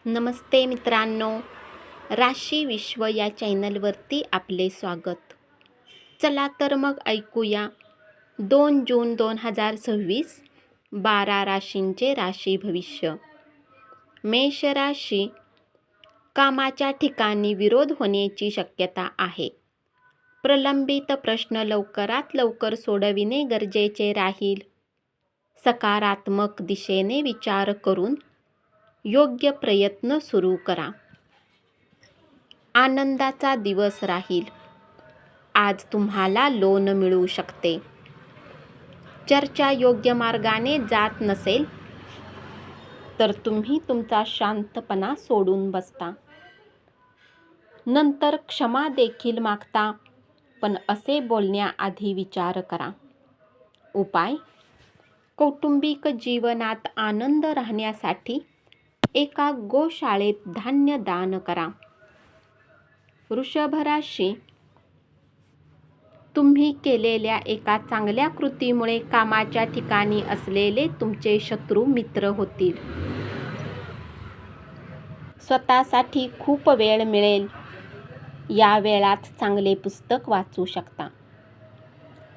नमस्ते मित्रांनो, राशी विश्व या चॅनलवरती आपले स्वागत. चला तर मग ऐकूया 2 जून 2026 12 राशींचे राशी भविष्य. मेष राशी, कामाच्या ठिकाणी विरोध होण्याची शक्यता आहे. प्रलंबित प्रश्न लवकरात लवकर सोडविणे गरजेचे राहील. सकारात्मक दिशेने विचार करून योग्य प्रयत्न सुरू करा. आनंदाचा दिवस राहील. आज तुम्हाला लोन मिळू शकते. चर्चा योग्य मार्गाने जात नसेल तर तुम्ही तुमचा शांतपणा सोडून बसता. नंतर क्षमा देखील मागता, पण असे बोलण्याआधी विचार करा. उपाय: कौटुंबिक जीवनात आनंद राहण्यासाठी एका गोशाळेत धान्य दान करा. वृषभ राशी, तुम्ही केलेल्या एका चांगल्या कृतीमुळे कामाच्या ठिकाणी असलेले तुमचे शत्रू मित्र होतील. स्वतःसाठी खूप वेळ मिळेल. या वेळात चांगले पुस्तक वाचू शकता.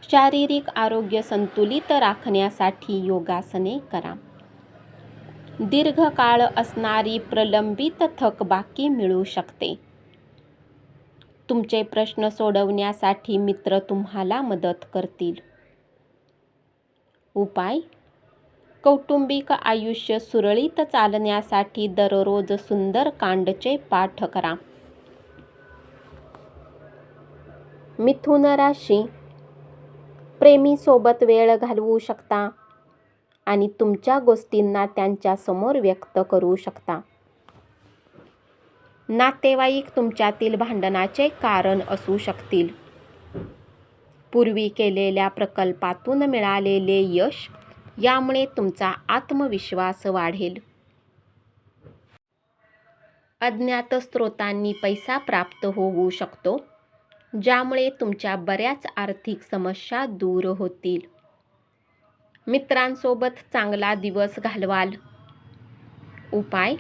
शारीरिक आरोग्य संतुलित राखण्यासाठी योगासने करा. दीर्घकाळ असणारी प्रलंबित थकबाकी मिळू शकते. तुमचे प्रश्न सोडवण्यासाठी मित्र तुम्हाला मदत करतील. उपाय: कौटुंबिक आयुष्य सुरळीत चालण्यासाठी दररोज सुंदरकांडचे पाठ करा. मिथुन राशी, प्रेमीसोबत वेळ घालवू शकता आणि तुमच्या गोष्टींना त्यांच्यासमोर व्यक्त करू शकता. नातेवाईक तुमच्यातील भांडणाचे कारण असू शकतील. पूर्वी केलेल्या प्रकल्पातून मिळालेले यश यामुळे तुमचा आत्मविश्वास वाढेल. अज्ञात स्रोतांनी पैसा प्राप्त होऊ शकतो, ज्यामुळे तुमच्या बऱ्याच आर्थिक समस्या दूर होतील. मित्रांसोबत चांगला दिवस घालवाल. उपाय: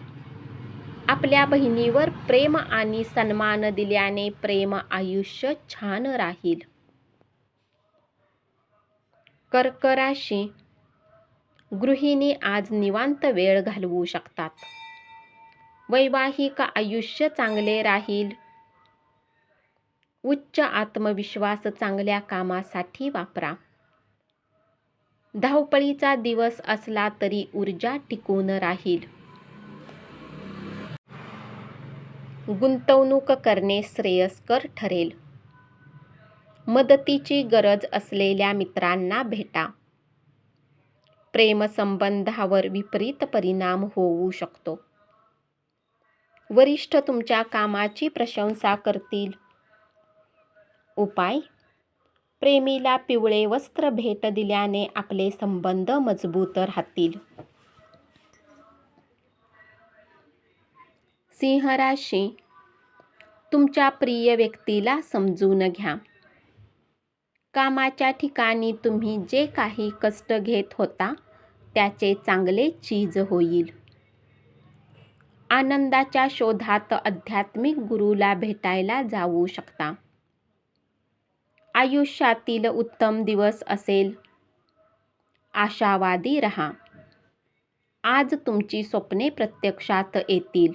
आपल्या बहिणीवर प्रेम आणि सन्मान दिल्याने प्रेम आयुष्य छान राहील. कर्क राशी, गृहिणी आज निवांत वेळ घालवू शकतात. वैवाहिक आयुष्य चांगले राहील. उच्च आत्मविश्वास चांगल्या कामासाठी वापरा. धावपळीचा दिवस असला तरी ऊर्जा टिकून राहील. गुंतवणूक करणे श्रेयस्कर ठरेल. मदतीची गरज असलेल्या मित्रांना भेटा. प्रेमसंबंधावर विपरीत परिणाम होऊ शकतो. वरिष्ठ तुमच्या कामाची प्रशंसा करतील. उपाय: प्रेमीला पिवळे वस्त्र भेट दिल्याने आपले संबंध मजबूत राहतील. सिंह राशी, तुमच्या प्रिय व्यक्तीला समजून घ्या. कामाच्या ठिकाणी तुम्ही जे काही कष्ट घेत होता त्याचे चांगले चीज होईल. आनंदाच्या शोधात आध्यात्मिक गुरूला भेटायला जाऊ शकता. आयुष्यातील उत्तम दिवस असेल. आशावादी रहा. आज तुमची स्वप्ने प्रत्यक्षात येतील.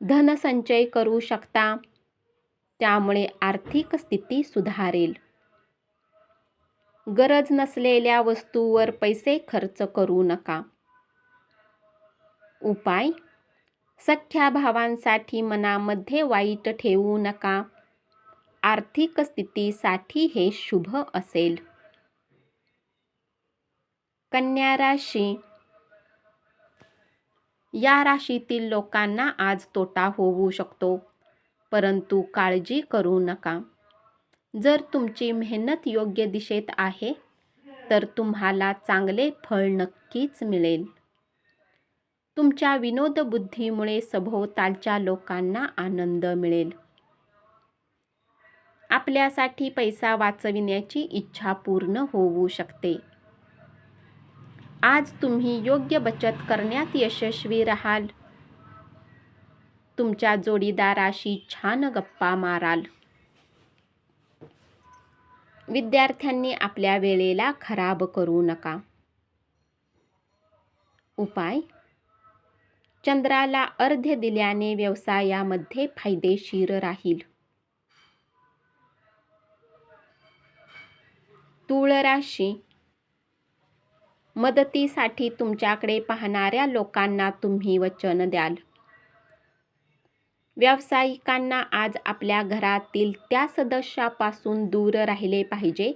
धनसंचय करू शकता, त्यामुळे आर्थिक स्थिती सुधारेल. गरज नसलेल्या वस्तूवर पैसे खर्च करू नका. उपाय: सख्ख्या भावांसाठी मनामध्ये वाईट ठेवू नका. आर्थिक स्थितीसाठी हे शुभ असेल. कन्या राशी, या राशीतील लोकांना आज तोटा होऊ शकतो, परंतु काळजी करू नका. जर तुमची मेहनत योग्य दिशेत आहे तर तुम्हाला चांगले फळ नक्कीच मिळेल. तुमच्या विनोदबुद्धीमुळे सभोवतालच्या लोकांना आनंद मिळेल. आपल्यासाठी पैसा वाचविण्याची इच्छा पूर्ण होऊ शकते. आज तुम्ही योग्य बचत करण्यात यशस्वी राहाल. तुमच्या जोडीदाराशी छान गप्पा माराल. विद्यार्थ्यांनी आपल्या वेळेला खराब करू नका. उपाय: चंद्राला अर्घ्य दिल्याने व्यवसायामध्ये फायदेशीर राहील. तूळ राशी: मदतीसाठी तुमच्याकडे पाहणाऱ्या लोकांना तुम्ही वचन द्याल. व्यावसायिकांना आज आपल्या घरातील त्या सदस्यापासून दूर राहिले पाहिजे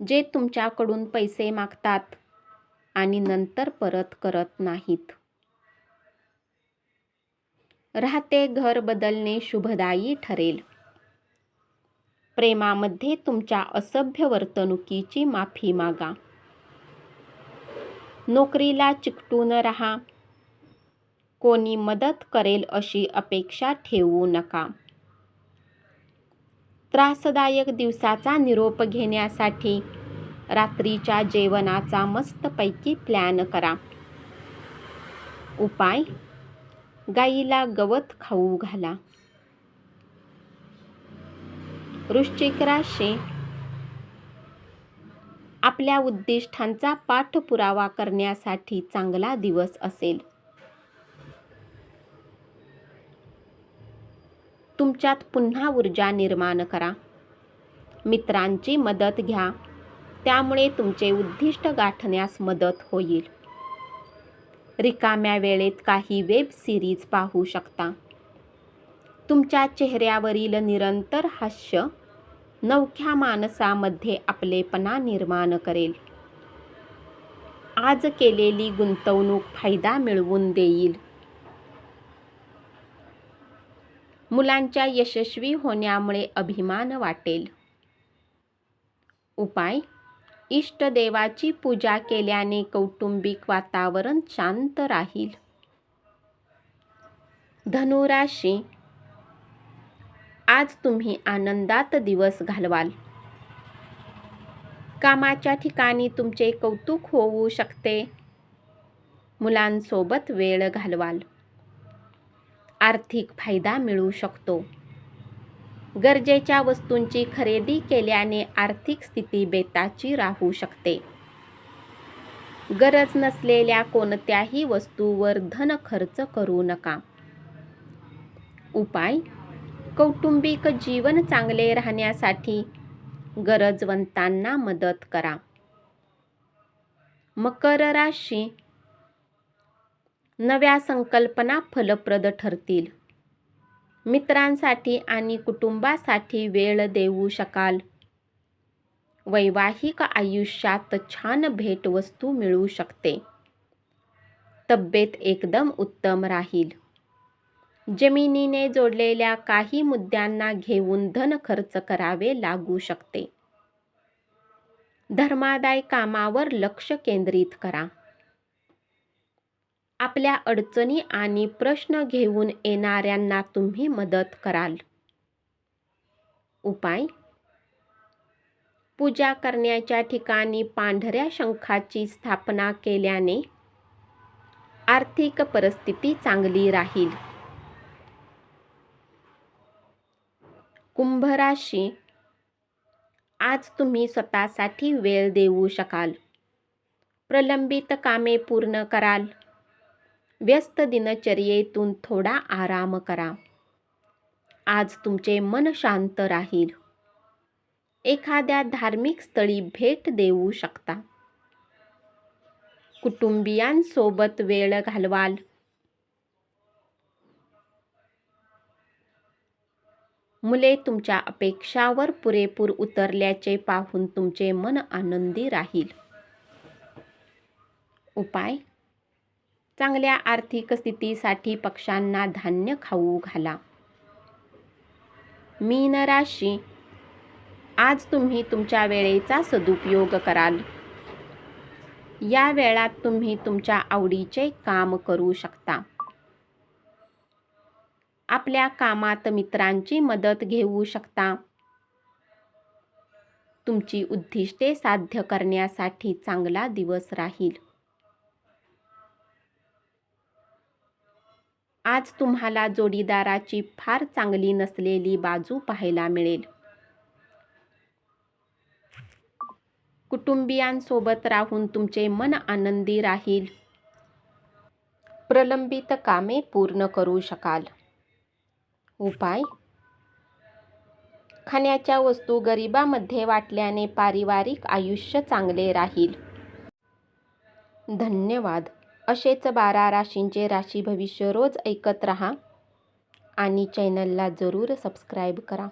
जे तुमच्याकडून पैसे मागतात आणि नंतर परत करत नाहीत. राहते घर बदलणे शुभदायी ठरेल. प्रेमामध्ये तुमच्या असभ्य वर्तणुकीची माफी मागा. नोकरीला चिकटून राहा. कोणी मदत करेल अशी अपेक्षा ठेवू नका. त्रासदायक दिवसाचा निरोप घेण्यासाठी रात्रीच्या जेवणाचा मस्तपैकी प्लॅन करा. उपाय: गाईला गवत खाऊ घाला. वृश्चिक राशी: आपल्या उद्दिष्टांचा पाठपुरावा करण्यासाठी चांगला दिवस असेल. तुमच्यात पुन्हा ऊर्जा निर्माण करा. मित्रांची मदत घ्या, त्यामुळे तुमचे उद्दिष्ट गाठण्यास मदत होईल. रिकाम्या वेळेत काही वेब सिरीज पाहू शकता. तुमच्या चेहऱ्यावरील निरंतर हास्य नवख्या माणसामध्ये आपलेपणा निर्माण करेल. आज केलेली गुंतवणूक फायदा मिळवून देईल. मुलांच्या यशस्वी होण्यामुळे अभिमान वाटेल. उपाय: इष्टदेवाची पूजा केल्याने कौटुंबिक वातावरण शांत राहील. धनु राशी: आज तुम्ही आनंदात दिवस घालवाल. कामाच्या ठिकाणी तुमचे कौतुक होऊ शकते. मुलांसोबत वेळ घालवाल. आर्थिक फायदा मिळू शकतो. गरजेच्या वस्तूंची खरेदी केल्याने आर्थिक स्थिती बेताची राहू शकते. गरज नसलेल्या कोणत्याही वस्तूवर धन खर्च करू नका. उपाय: कौटुंबिक जीवन चांगले राहण्यासाठी गरजवंतांना मदत करा. मकर राशी: नव्या संकल्पना फलप्रद ठरतील. मित्रांसाठी आणि कुटुंबासाठी वेळ देऊ शकाल. वैवाहिक आयुष्यात छान भेटवस्तू मिळू शकते. तब्येत एकदम उत्तम राहील. जमिनीने जोडलेल्या काही मुद्द्यांना घेऊन धन खर्च करावे लागू शकते. धर्मादाय कामावर लक्ष केंद्रित करा. आपल्या अडचणी आणि प्रश्न घेऊन येणाऱ्यांना तुम्ही मदत कराल. उपाय: पूजा करण्याच्या ठिकाणी पांढऱ्या शंखाची स्थापना केल्याने आर्थिक परिस्थिती चांगली राहील. कुंभ राशी: आज तुम्ही स्वतःसाठी वेळ देऊ शकाल. प्रलंबित कामे पूर्ण कराल. व्यस्त दिनचर्येतून थोडा आराम करा. आज तुमचे मन शांत राहील. एखाद्या धार्मिक स्थळी भेट देऊ शकता. कुटुंबियांसोबत वेळ घालवाल. मुले तुमच्या अपेक्षावर पुरेपूर उतरल्याचे पाहून तुमचे मन आनंदी राहील. उपाय: चांगल्या आर्थिक स्थितीसाठी पक्ष्यांना धान्य खाऊ घाला. मीन राशी: आज तुम्ही तुमच्या वेळेचा सदुपयोग कराल. या वेळात तुम्ही तुमच्या आवडीचे काम करू शकता. आपल्या कामात मित्रांची मदत घेऊ शकता. तुमची उद्दिष्टे साध्य करण्यासाठी चांगला दिवस राहील. आज तुम्हाला जोडीदाराची फार चांगली नसलेली बाजू पाहायला मिळेल. कुटुंबियांसोबत राहून तुमचे मन आनंदी राहील. प्रलंबित कामे पूर्ण करू शकाल. उपाय: खाण्याच्या वस्तू गरिबांमध्ये वाटल्याने पारिवारिक आयुष्य चांगले राहील. धन्यवाद. असेच 12 राशींचे राशी भविष्य रोज ऐकत रहा आणि चॅनलला जरूर सबस्क्राईब करा.